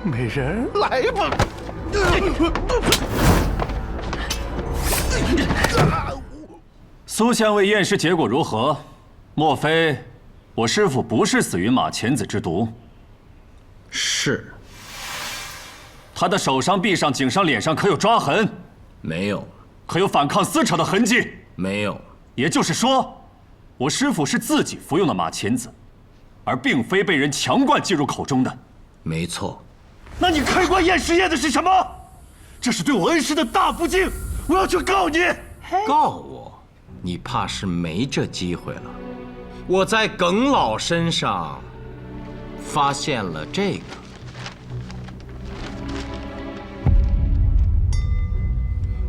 美人，来吧！苏县尉验尸结果如何？莫非我师父不是死于马钱子之毒？是。他的手上、臂上、颈上、脸上可有抓痕？没有。可有反抗撕扯的痕迹？没有。也就是说，我师父是自己服用的马钱子，而并非被人强灌进入口中的。没错。那你开棺验尸验的是什么？这是对我恩师的大不敬！我要去告你！告我？你怕是没这机会了。我在耿老身上发现了这个。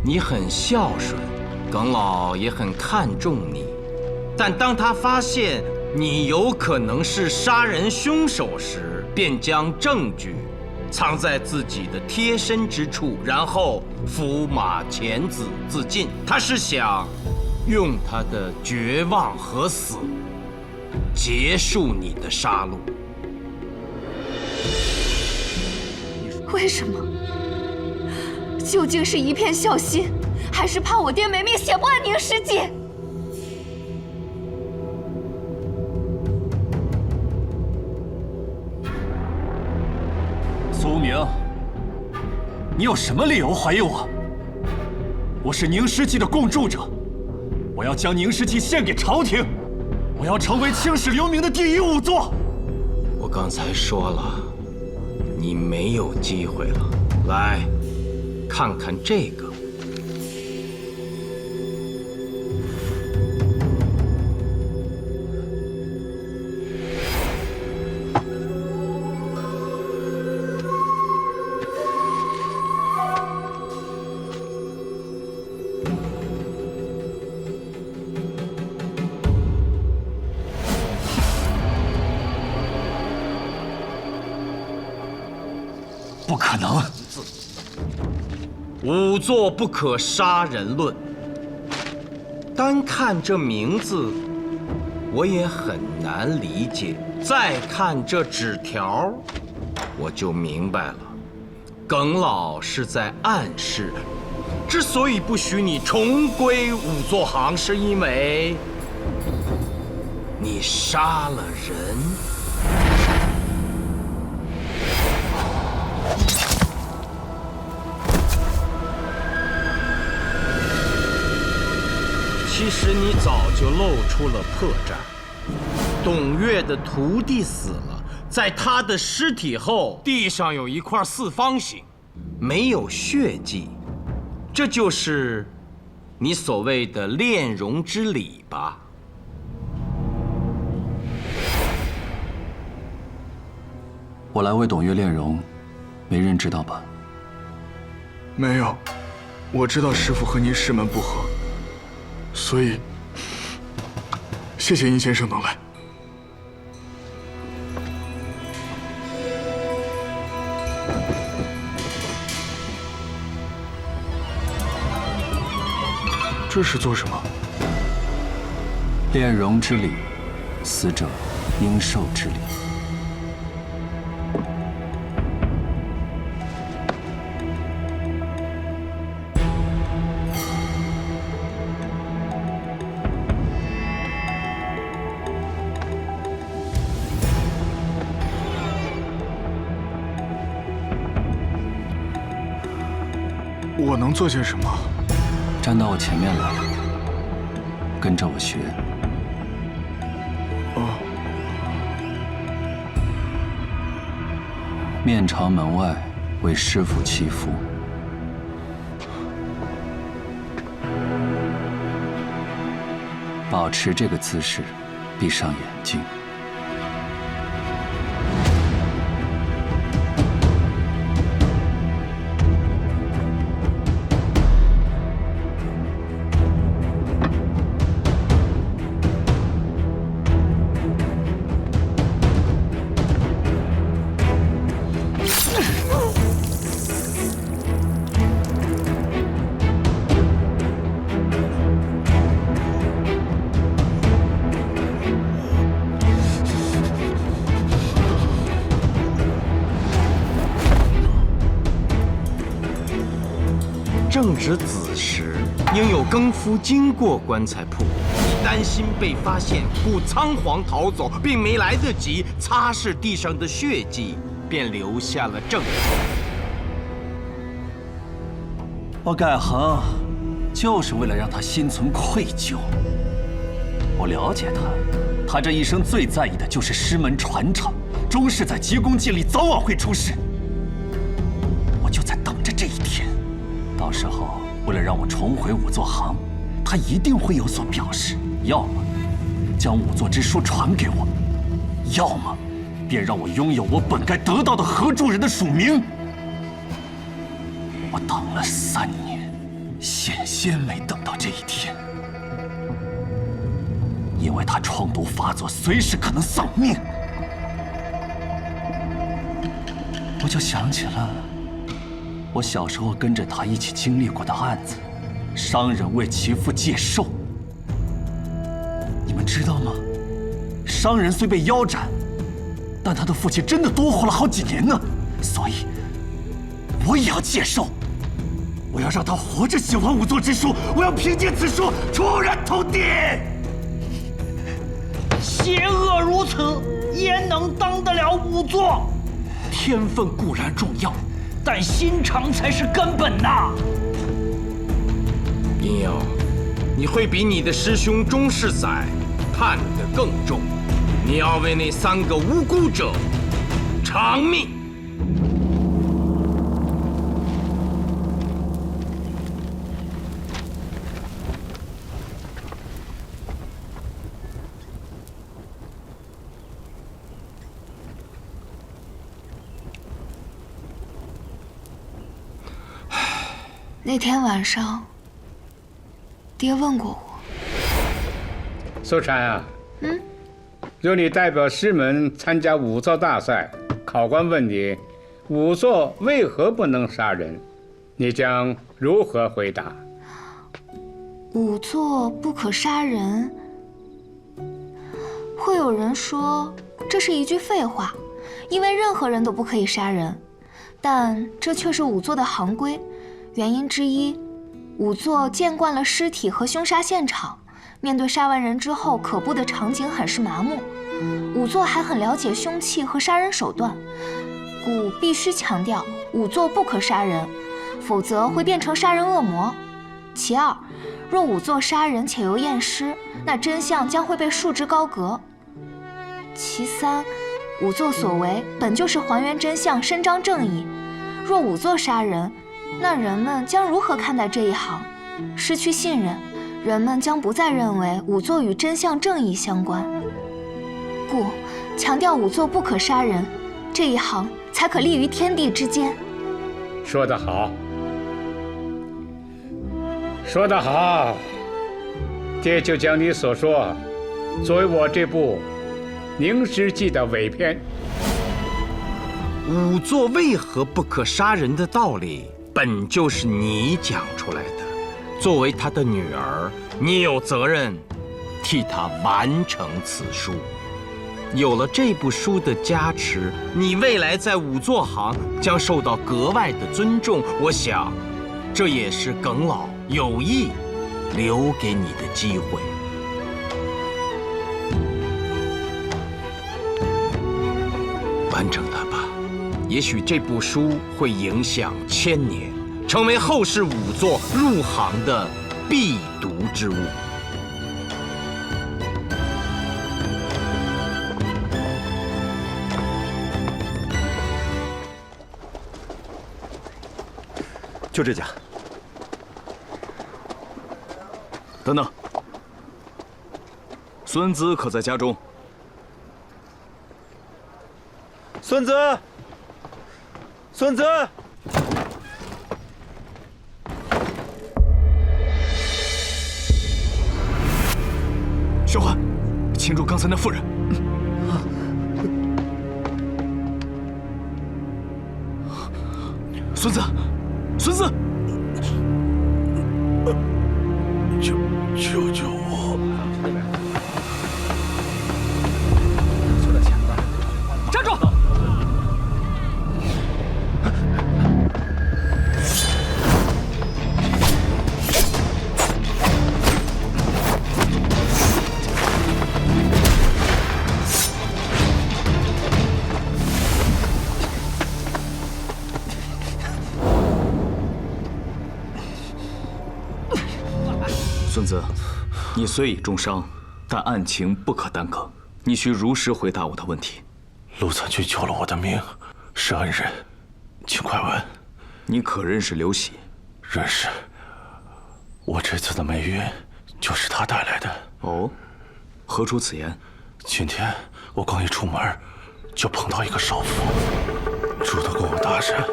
你很孝顺，耿老也很看重你，但当他发现你有可能是杀人凶手时，便将证据藏在自己的贴身之处，然后扶马钱子自尽。他是想用他的绝望和死结束你的杀戮。为什么？究竟是一片孝心，还是怕我爹没命写不完宁诗记？苏明，你有什么理由怀疑我？我是宁诗记的共筑者，我要将宁诗记献给朝廷，我要成为青史留名的第一仵作。我刚才说了，你没有机会了。来，看看这个。不可能！仵作不可杀人论。单看这名字，我也很难理解。再看这纸条，我就明白了。耿老是在暗示，之所以不许你重归仵作行，是因为你杀了人。其实你早就露出了破绽。董月的徒弟死了，在他的尸体后，地上有一块四方形，没有血迹，这就是你所谓的炼容之礼吧？我来为董月炼容，没人知道吧？没有，我知道师父和您师门不和。所以，谢谢殷先生能来。这是做什么？炼容之礼，死者应受之礼。我能做些什么？站到我前面来，跟着我学。哦。面朝门外，为师父祈福。保持这个姿势，闭上眼睛。正值子时，应有更夫经过棺材铺，你担心被发现，故仓皇逃走，并没来得及擦拭地上的血迹，便留下了证据。我改行，就是为了让他心存愧疚。我了解他，他这一生最在意的就是师门传承，终是在急功近利，早晚会出事。我就在等着这一天，到时候为了让我重回仵作行，他一定会有所表示，要么将仵作之书传给我，要么便让我拥有我本该得到的合著人的署名。我等了3年，险些没等到这一天，因为他疮毒发作，随时可能丧命。我就想起了我小时候跟着他一起经历过的案子，商人为其父借寿。你们知道吗？商人虽被腰斩，但他的父亲真的多活了好几年呢。所以，我也要借寿。我要让他活着写完仵作之书，我要凭借此书出人头地。邪恶如此，焉能当得了仵作？天分固然重要，但心肠才是根本呐。殷友，你会比你的师兄钟世载判得更重。你要为那3个无辜者偿命。那天晚上，爹问过我。素婵啊，若你代表师门参加仵作大赛，考官问你仵作为何不能杀人，你将如何回答？仵作不可杀人，会有人说这是一句废话，因为任何人都不可以杀人，但这却是仵作的行规。原因之一，仵作见惯了尸体和凶杀现场，面对杀完人之后可怖的场景很是麻木。仵作还很了解凶器和杀人手段，故必须强调仵作不可杀人，否则会变成杀人恶魔。其二，若仵作杀人且又验尸，那真相将会被束之高阁。其三，仵作所为本就是还原真相、伸张正义，若仵作杀人，那人们将如何看待这一行？失去信任，人们将不再认为仵作与真相正义相关。故强调仵作不可杀人，这一行才可立于天地之间。说得好，说得好，爹就将你所说作为我这部《凝尸记》的尾篇。仵作为何不可杀人的道理，本就是你讲出来的。作为他的女儿，你有责任替他完成此书。有了这部书的加持，你未来在仵作行将受到格外的尊重。我想，这也是耿老有意留给你的机会。完成它吧，也许这部书会影响1000年，成为后世仵作入行的必读之物。就这家。等等，孙子可在家中？孙子，孙子！小环，擒住刚才那妇人。孙子，孙子，救救我！站住！孙子，你虽已重伤，但案情不可耽搁，你需如实回答我的问题。陆参军救了我的命，是恩人，请快问。你可认识刘喜？认识。我这次的霉运就是他带来的。哦，何出此言？今天我刚一出门，就碰到一个少妇，主动跟我搭讪，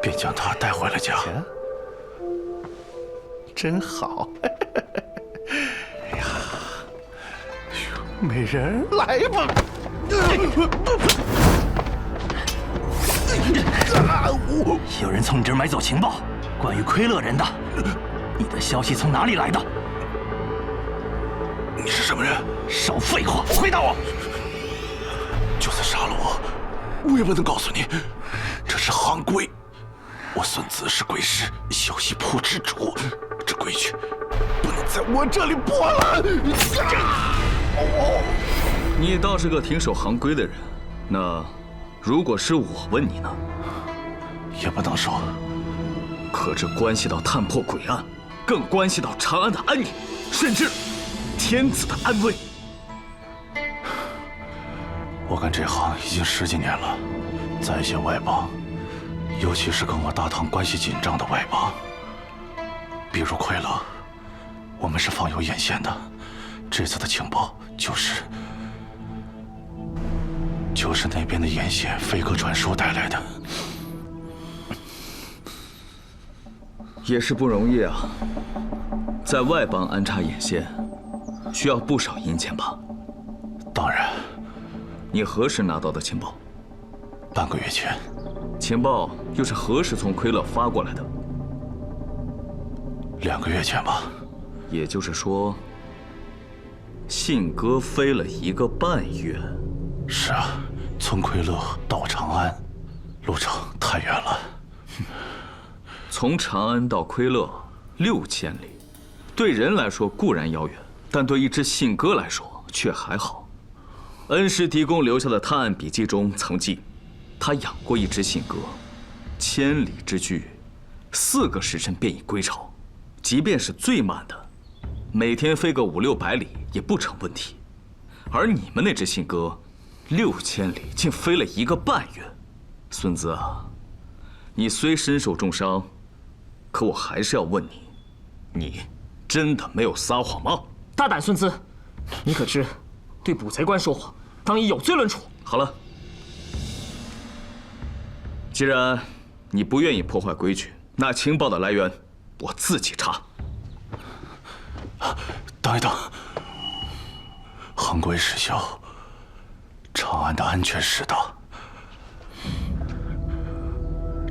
便将她带回了家。真好！哎呀，美人来吧！有人从你这儿买走情报，关于奎勒人的。你的消息从哪里来的？你是什么人？少废话，回答我！就算杀了我也不能告诉你，这是行规。我孙子是贵师小戏铺之主，这规矩不能在我这里破了。你倒是个挺守行规的人。那如果是我问你呢？也不能说。可这关系到探破诡案，更关系到长安的安宁，甚至天子的安危。我干这行已经10几年了，在一些外邦，尤其是跟我大唐关系紧张的外邦，比如奎勒，我们是放有眼线的。这次的情报就是那边的眼线飞鸽传书带来的。也是不容易啊，在外邦安插眼线，需要不少银钱吧？当然。你何时拿到的情报？半个月前。情报又是何时从奎勒发过来的？2个月前吧。也就是说，信鸽飞了1个半月。是啊，从奎勒到长安，路程太远了。从长安到奎勒6000里，对人来说固然遥远，但对一只信鸽来说却还好。恩师狄公留下的探案笔记中曾记，他养过一只信鸽，1000里之距，4个时辰便已归巢。即便是最慢的，每天飞个500、600里也不成问题。而你们那只信鸽，6000里竟飞了1个半月。孙子啊，你虽身受重伤，可我还是要问你，你真的没有撒谎吗？大胆孙子，你可知对捕贼官说谎，当以有罪论处。好了，既然你不愿意破坏规矩，那情报的来源我自己查。等一等，行规失效，长安的安全势大。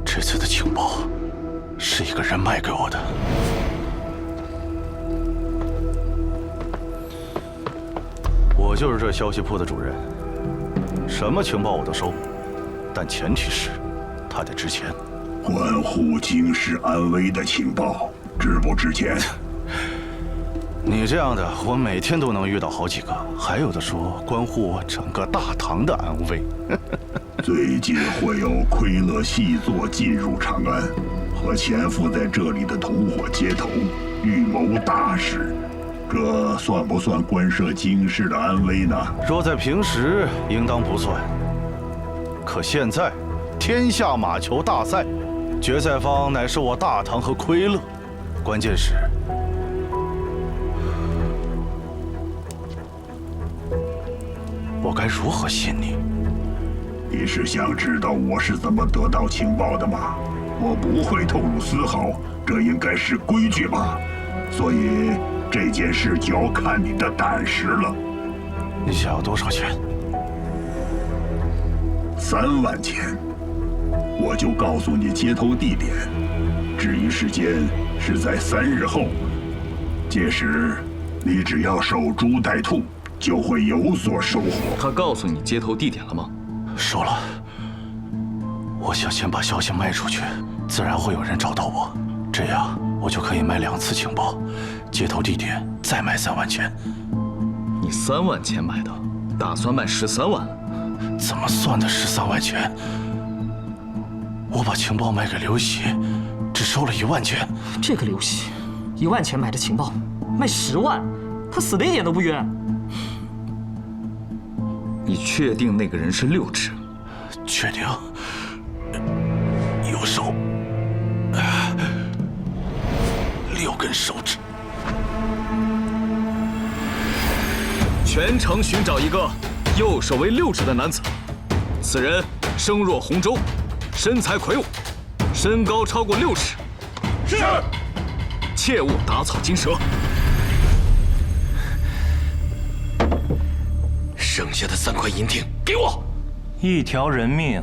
这次的情报是一个人卖给我的。我就是这消息铺的主人，什么情报我都收，但前提是他得值钱。关乎京师安危的情报，值不值钱？你这样的，我每天都能遇到好几个，还有的说关乎我整个大唐的安危。最近会有奎勒细作进入长安，和潜伏在这里的同伙接头，预谋大事。这算不算关涉京师的安危呢？若在平时，应当不算。可现在，天下马球大赛，决赛方乃是我大唐和奎勒，关键是，我该如何信你？你是想知道我是怎么得到情报的吗？我不会透露丝毫，这应该是规矩吧。所以这件事就要看你的胆识了。你想要多少钱？3万钱。我就告诉你接头地点，至于时间是在3日后。届时你只要守株待兔，就会有所收获。他告诉你接头地点了吗？说了。我想先把消息卖出去，自然会有人找到我，这样我就可以卖2次情报，接头地点再卖3万钱。你3万钱买的，打算卖13万？怎么算的13万钱？我把情报卖给刘喜，只收了1万钱。这个刘喜，1万钱买的情报，卖10万，他死的一点都不冤。你确定那个人是六指？确定。右手6根手指。全城寻找一个右手为六指的男子，此人声若洪钟，身材魁梧，身高超过6尺。是。切勿打草惊蛇。剩下的3块银锭给我。1条人命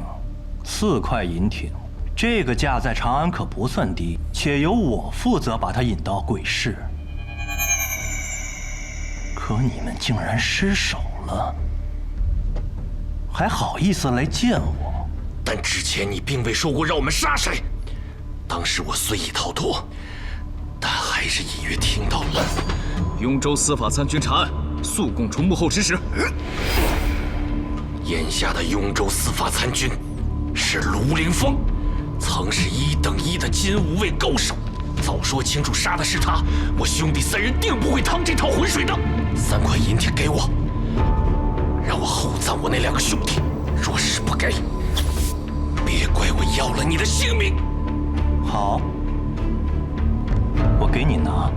，4块银锭，这个价在长安可不算低，且由我负责把他引到鬼市。可你们竟然失手了，还好意思来见我？但之前你并未说过让我们杀谁。当时我虽已逃脱，但还是隐约听到了雍州司法参军查案，速供出幕后指使。眼下的雍州司法参军是卢凌风，曾是1等1的金吾卫高手。早说清楚杀的是他，我兄弟3人定不会趟这趟浑水的。3块银锭给我，让我厚葬我那2个兄弟。若是不给，别怪我要了你的性命。好，我给你拿。